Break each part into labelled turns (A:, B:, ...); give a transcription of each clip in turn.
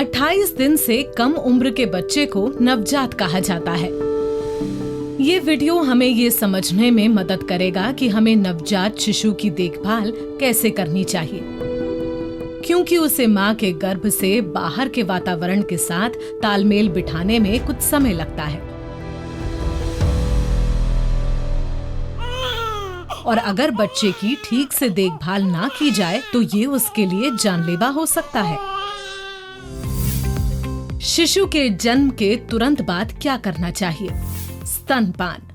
A: 28 दिन से कम उम्र के बच्चे को नवजात कहा जाता है। ये वीडियो हमें ये समझने में मदद करेगा कि हमें नवजात शिशु की देखभाल कैसे करनी चाहिए, क्योंकि उसे माँ के गर्भ से बाहर के वातावरण के साथ तालमेल बिठाने में कुछ समय लगता है और अगर बच्चे की ठीक से देखभाल ना की जाए तो ये उसके लिए जानलेवा हो सकता है। शिशु के जन्म के तुरंत बाद क्या करना चाहिए? स्तनपान।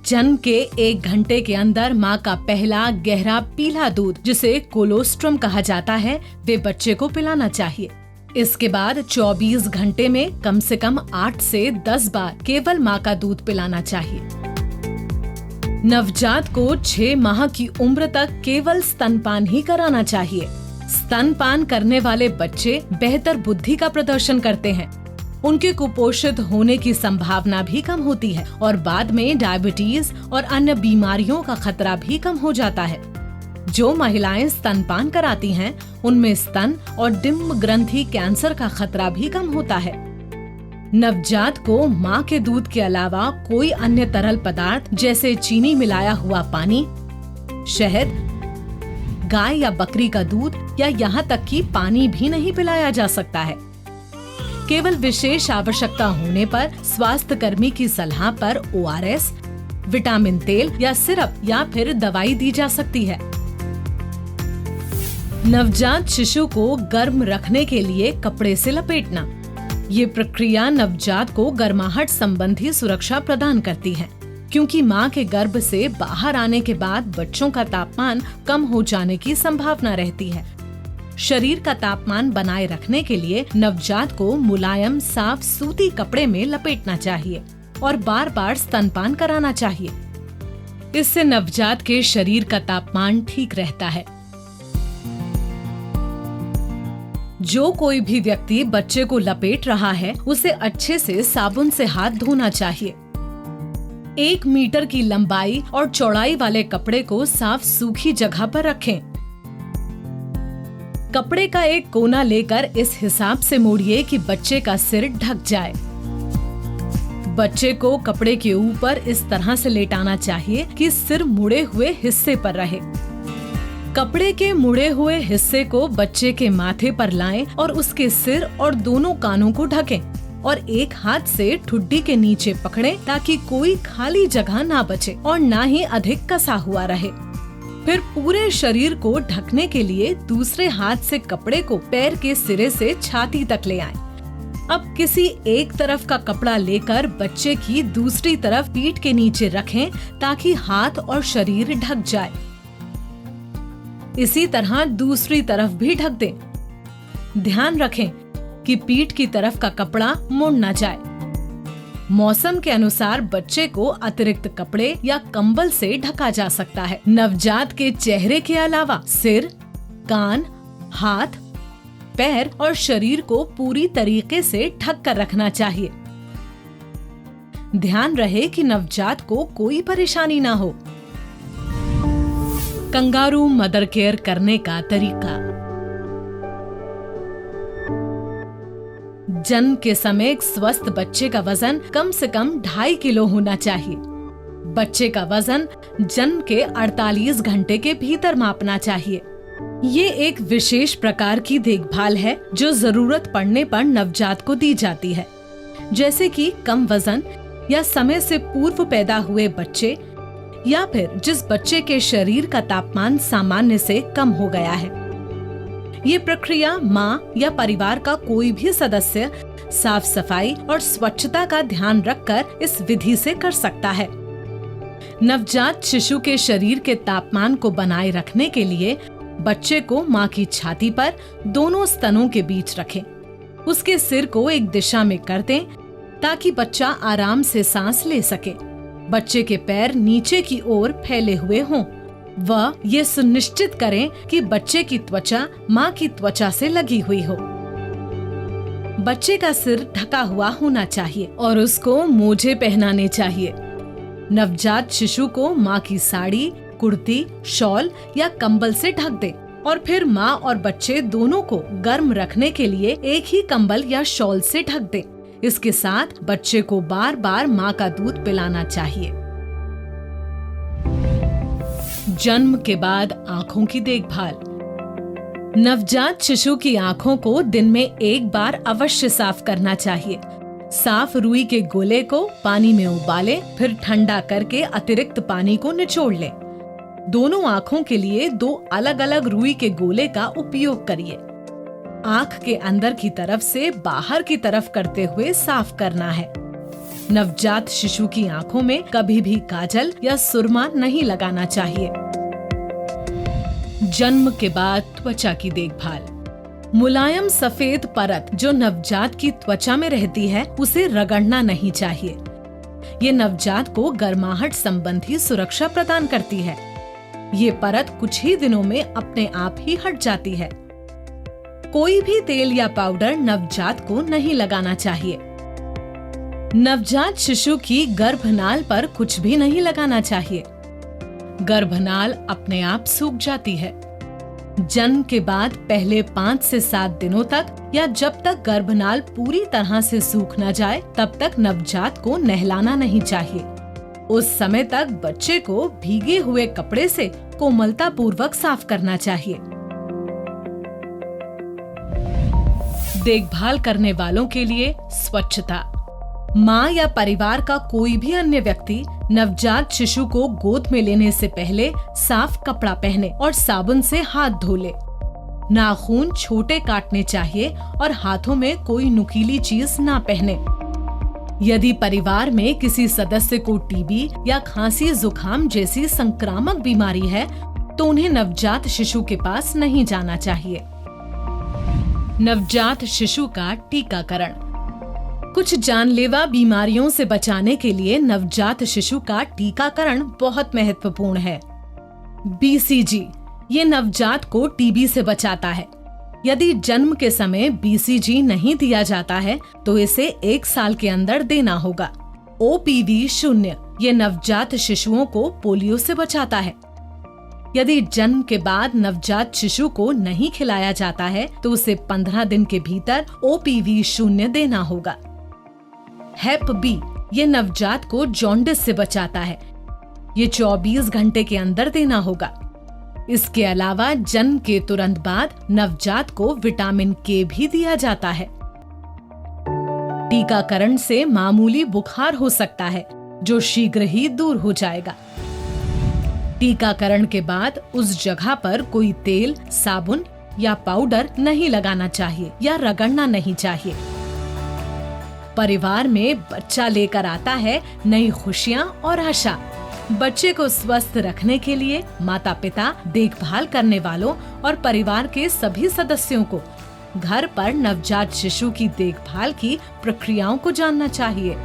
A: जन्म के 1 घंटे के अंदर माँ का पहला गहरा पीला दूध, जिसे कोलोस्ट्रम कहा जाता है, वे बच्चे को पिलाना चाहिए। इसके बाद 24 घंटे में कम से कम 8 से 10 बार केवल माँ का दूध पिलाना चाहिए। नवजात को 6 माह की उम्र तक केवल स्तनपान ही कराना चाहिए। स्तनपान करने वाले बच्चे बेहतर बुद्धि का प्रदर्शन करते हैं, उनके कुपोषित होने की संभावना भी कम होती है और बाद में डायबिटीज और अन्य बीमारियों का खतरा भी कम हो जाता है। जो महिलाएं स्तनपान कराती हैं, उनमें स्तन और डिम्ब ग्रंथि कैंसर का खतरा भी कम होता है। नवजात को माँ के दूध के अलावा कोई अन्य तरल पदार्थ जैसे चीनी मिलाया हुआ पानी, शहद, गाय या बकरी का दूध या यहाँ तक कि पानी भी नहीं पिलाया जा सकता है। केवल विशेष आवश्यकता होने पर स्वास्थ्य कर्मी की सलाह पर ORS, विटामिन तेल या सिरप या फिर दवाई दी जा सकती है। नवजात शिशु को गर्म रखने के लिए कपड़े से लपेटना। ये प्रक्रिया नवजात को गर्माहट संबंधी सुरक्षा प्रदान करती है, क्योंकि माँ के गर्भ से बाहर आने के बाद बच्चों का तापमान कम हो जाने की संभावना रहती है। शरीर का तापमान बनाए रखने के लिए नवजात को मुलायम साफ सूती कपड़े में लपेटना चाहिए और बार बार स्तनपान कराना चाहिए। इससे नवजात के शरीर का तापमान ठीक रहता है। जो कोई भी व्यक्ति बच्चे को लपेट रहा है, उसे अच्छे से साबुन से हाथ धोना चाहिए। 1 मीटर की लंबाई और चौड़ाई वाले कपड़े को साफ सूखी जगह पर रखें। कपड़े का एक कोना लेकर इस हिसाब से मोड़िए कि बच्चे का सिर ढक जाए। बच्चे को कपड़े के ऊपर इस तरह से लेटाना चाहिए कि सिर मुड़े हुए हिस्से पर रहे। कपड़े के मुड़े हुए हिस्से को बच्चे के माथे पर लाएं और उसके सिर और दोनों कानों को ढकें और एक हाथ से ठुड्डी के नीचे पकड़ें ताकि कोई खाली जगह ना बचे और ना ही अधिक कसा हुआ रहे। फिर पूरे शरीर को ढकने के लिए दूसरे हाथ से कपड़े को पैर के सिरे से छाती तक ले आएं। अब किसी एक तरफ का कपड़ा लेकर बच्चे की दूसरी तरफ पीठ के नीचे रखें ताकि हाथ और शरीर ढक जाए। इसी तरह दूसरी तरफ भी ढक दें। ध्यान रखें कि पीठ की तरफ का कपड़ा मुड़ न जाए। मौसम के अनुसार बच्चे को अतिरिक्त कपड़े या कंबल से ढका जा सकता है। नवजात के चेहरे के अलावा सिर, कान, हाथ, पैर और शरीर को पूरी तरीके से ढक कर रखना चाहिए। ध्यान रहे कि नवजात को कोई परेशानी ना हो। कंगारू मदर केयर करने का तरीका। जन्म के समय एक स्वस्थ बच्चे का वजन कम से कम 2.5 किलो होना चाहिए। बच्चे का वजन जन्म के 48 घंटे के भीतर मापना चाहिए। ये एक विशेष प्रकार की देखभाल है जो जरूरत पड़ने पर नवजात को दी जाती है, जैसे कि कम वजन या समय से पूर्व पैदा हुए बच्चे या फिर जिस बच्चे के शरीर का तापमान सामान्य से कम हो गया है। ये प्रक्रिया माँ या परिवार का कोई भी सदस्य साफ सफाई और स्वच्छता का ध्यान रखकर इस विधि से कर सकता है। नवजात शिशु के शरीर के तापमान को बनाए रखने के लिए बच्चे को माँ की छाती पर दोनों स्तनों के बीच रखें। उसके सिर को एक दिशा में कर दें ताकि बच्चा आराम से सांस ले सके। बच्चे के पैर नीचे की ओर फैले हुए हों। वह ये सुनिश्चित करें कि बच्चे की त्वचा माँ की त्वचा से लगी हुई हो। बच्चे का सिर ढका हुआ होना चाहिए और उसको मोजे पहनाने चाहिए। नवजात शिशु को माँ की साड़ी, कुर्ती, शॉल या कंबल से ढक दें। और फिर माँ और बच्चे दोनों को गर्म रखने के लिए एक ही कंबल या शॉल से ढक दें। इसके साथ बच्चे को बार बार माँ का दूध पिलाना चाहिए। जन्म के बाद आँखों की देखभाल। नवजात शिशु की आँखों को दिन में एक बार अवश्य साफ करना चाहिए। साफ रुई के गोले को पानी में उबालें, फिर ठंडा करके अतिरिक्त पानी को निचोड़ लें। दोनों आँखों के लिए 2 अलग-अलग रुई के गोले का उपयोग करिए। आँख के अंदर की तरफ से बाहर की तरफ करते हुए साफ करना है। नवजात शिशु की आँखों में कभी भी काजल या सुरमा नहीं लगाना चाहिए। जन्म के बाद त्वचा की देखभाल। मुलायम सफेद परत जो नवजात की त्वचा में रहती है, उसे रगड़ना नहीं चाहिए। ये नवजात को गर्माहट संबंधी सुरक्षा प्रदान करती है। ये परत कुछ ही दिनों में अपने आप ही हट जाती है। कोई भी तेल या पाउडर नवजात को नहीं लगाना चाहिए। नवजात शिशु की गर्भनाल पर कुछ भी नहीं लगाना चाहिए। गर्भनाल अपने आप सूख जाती है। जन्म के बाद पहले 5 से 7 दिनों तक या जब तक गर्भनाल पूरी तरह से सूख न जाए, तब तक नवजात को नहलाना नहीं चाहिए। उस समय तक बच्चे को भीगे हुए कपड़े से कोमलता पूर्वक साफ करना चाहिए। देखभाल करने वालों के लिए स्वच्छता। माँ या परिवार का कोई भी अन्य व्यक्ति नवजात शिशु को गोद में लेने से पहले साफ कपड़ा पहने और साबुन से हाथ धो ले। नाखून छोटे काटने चाहिए और हाथों में कोई नुकीली चीज ना पहने। यदि परिवार में किसी सदस्य को टीबी या खांसी जुकाम जैसी संक्रामक बीमारी है, तो उन्हें नवजात शिशु के पास नहीं जाना चाहिए। नवजात शिशु का टीकाकरण। कुछ जानलेवा बीमारियों से बचाने के लिए नवजात शिशु का टीकाकरण बहुत महत्वपूर्ण है। BCG ये नवजात को टीबी से बचाता है। यदि जन्म के समय BCG नहीं दिया जाता है तो इसे 1 साल के अंदर देना होगा। OPV 0 ये नवजात शिशुओं को पोलियो से बचाता है। यदि जन्म के बाद नवजात शिशु को नहीं खिलाया जाता है तो उसे 15 दिन के भीतर OPV 0 देना होगा। Hep B ये नवजात को जॉन्डिस से बचाता है। ये 24 घंटे के अंदर देना होगा। इसके अलावा जन्म के तुरंत बाद नवजात को विटामिन K भी दिया जाता है। टीकाकरण से मामूली बुखार हो सकता है, जो शीघ्र ही दूर हो जाएगा। टीकाकरण के बाद उस जगह पर कोई तेल, साबुन या पाउडर नहीं लगाना चाहिए या रगड़ना नहीं चाहिए। परिवार में बच्चा लेकर आता है नई खुशियाँ और आशा। बच्चे को स्वस्थ रखने के लिए माता पिता, देखभाल करने वालों और परिवार के सभी सदस्यों को घर पर नवजात शिशु की देखभाल की प्रक्रियाओं को जानना चाहिए।